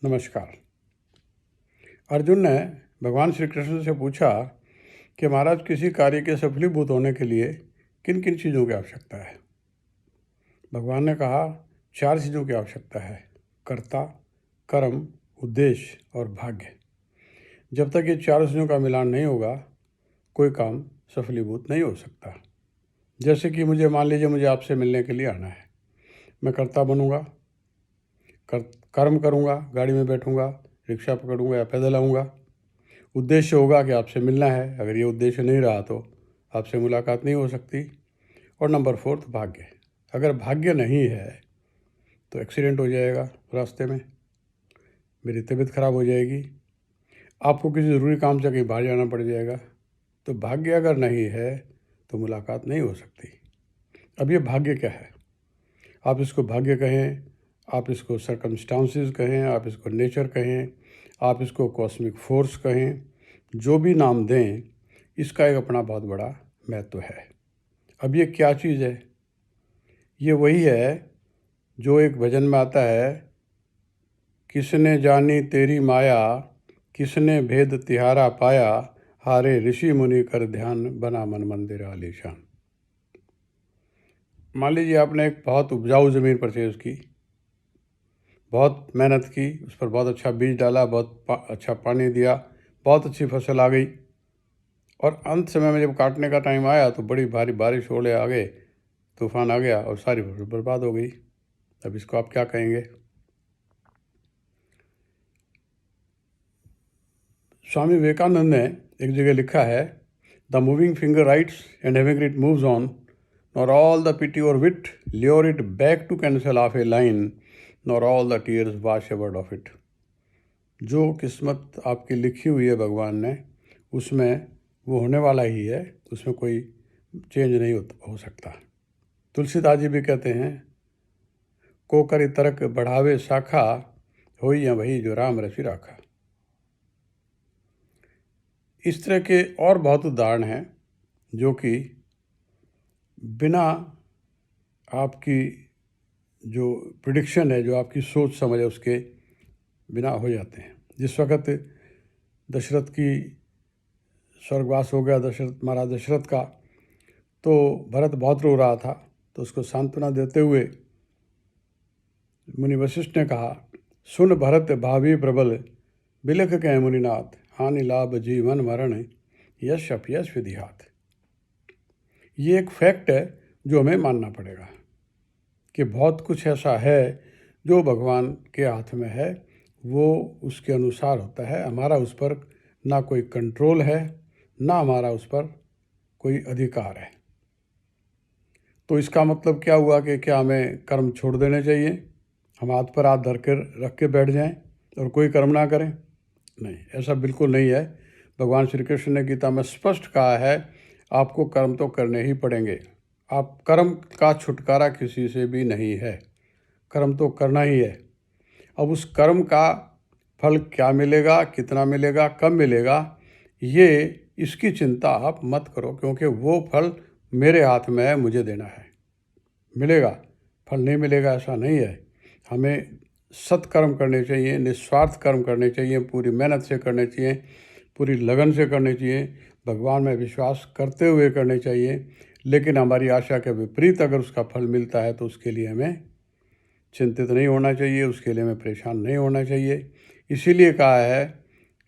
नमस्कार। अर्जुन ने भगवान श्री कृष्ण से पूछा कि महाराज, किसी कार्य के सफलीभूत होने के लिए किन किन चीज़ों की आवश्यकता है। भगवान ने कहा, 4 चीज़ों की आवश्यकता है: कर्ता, कर्म, उद्देश्य और भाग्य। जब तक ये 4 चीज़ों का मिलान नहीं होगा, कोई काम सफलीभूत नहीं हो सकता। जैसे कि मान लीजिए मुझे आपसे मिलने के लिए आना है। मैं कर्ता बनूंगा, कर्म करूंगा, गाड़ी में बैठूंगा, रिक्शा पकड़ूंगा या पैदल आऊँगा। उद्देश्य होगा कि आपसे मिलना है। अगर ये उद्देश्य नहीं रहा तो आपसे मुलाकात नहीं हो सकती। और नंबर 4 भाग्य। अगर भाग्य नहीं है तो एक्सीडेंट हो जाएगा रास्ते में, मेरी तबीयत खराब हो जाएगी, आपको किसी ज़रूरी काम से कहीं बाहर जाना पड़ जाएगा। तो भाग्य अगर नहीं है तो मुलाकात नहीं हो सकती। अब ये भाग्य क्या है? आप इसको भाग्य कहें, आप इसको सर्कमस्टांसेस कहें, आप इसको नेचर कहें, आप इसको कॉस्मिक फोर्स कहें, जो भी नाम दें, इसका एक अपना बहुत बड़ा महत्व है। अब ये क्या चीज़ है? ये वही है जो एक भजन में आता है, किसने जानी तेरी माया, किसने भेद तिहारा पाया, हारे ऋषि मुनि कर ध्यान, बना मन मंदिर आलीशान। मान लीजिए आपने एक बहुत उपजाऊ ज़मीन परचेज़ की, बहुत मेहनत की, उस पर बहुत अच्छा बीज डाला, बहुत अच्छा पानी दिया, बहुत अच्छी फसल आ गई, और अंत समय में जब काटने का टाइम आया तो बड़ी भारी बारिश ओले आ गए, तूफान आ गया और सारी फसल बर्बाद हो गई। अब इसको आप क्या कहेंगे? स्वामी विवेकानंद ने एक जगह लिखा है, the moving finger writes and having it moves on, nor all the pity or wit lure it back to cancel of a line, nor all the tears wash a word of it. जो किस्मत आपकी लिखी हुई है भगवान ने, उसमें वो होने वाला ही है, उसमें कोई चेंज नहीं हो सकता। तुलसीदास जी भी कहते हैं, को करी तरक बढ़ावे शाखा, होई या वही जो राम रचि राखा। इस तरह के और बहुत उदाहरण हैं जो कि बिना आपकी जो प्रिडिक्शन है, जो आपकी सोच समझ है, उसके बिना हो जाते हैं। जिस वक्त दशरथ की स्वर्गवास हो गया, महाराज दशरथ का, तो भरत बहुत रो रहा था। तो उसको सांत्वना देते हुए मुनि वशिष्ठ ने कहा, सुन भरत भावी प्रबल, बिलख कह मुनिनाथ, हानि लाभ जीवन मरण, यश अपयश विधिहात। ये एक फैक्ट है जो हमें मानना पड़ेगा कि बहुत कुछ ऐसा है जो भगवान के हाथ में है, वो उसके अनुसार होता है। हमारा उस पर ना कोई कंट्रोल है, ना हमारा उस पर कोई अधिकार है। तो इसका मतलब क्या हुआ कि क्या हमें कर्म छोड़ देने चाहिए? हम हाथ पर हाथ धर कर रख के बैठ जाएं और कोई कर्म ना करें? नहीं, ऐसा बिल्कुल नहीं है। भगवान श्री कृष्ण ने गीता में स्पष्ट कहा है, आपको कर्म तो करने ही पड़ेंगे। आप कर्म का छुटकारा किसी से भी नहीं है, कर्म तो करना ही है। अब उस कर्म का फल क्या मिलेगा, कितना मिलेगा, कब मिलेगा, ये इसकी चिंता आप मत करो, क्योंकि वो फल मेरे हाथ में है, मुझे देना है। मिलेगा, फल नहीं मिलेगा ऐसा नहीं है। हमें सत्कर्म करने चाहिए, निस्वार्थ कर्म करने चाहिए, पूरी मेहनत से करने चाहिए, पूरी लगन से करने चाहिए, भगवान में विश्वास करते हुए करने चाहिए। लेकिन हमारी आशा के विपरीत अगर उसका फल मिलता है तो उसके लिए हमें चिंतित नहीं होना चाहिए, उसके लिए हमें परेशान नहीं होना चाहिए। इसीलिए कहा है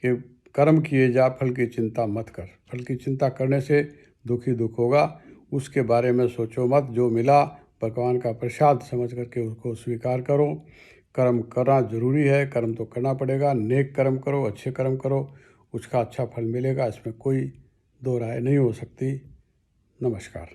कि कर्म किए जा, फल की चिंता मत कर। फल की चिंता करने से दुख ही दुख होगा, उसके बारे में सोचो मत। जो मिला भगवान का प्रसाद समझ करके उसको स्वीकार करो। कर्म करना जरूरी है, कर्म तो करना पड़ेगा। नेक कर्म करो, अच्छे कर्म करो, उसका अच्छा फल मिलेगा, इसमें कोई दो राय नहीं हो सकती। नमस्कार।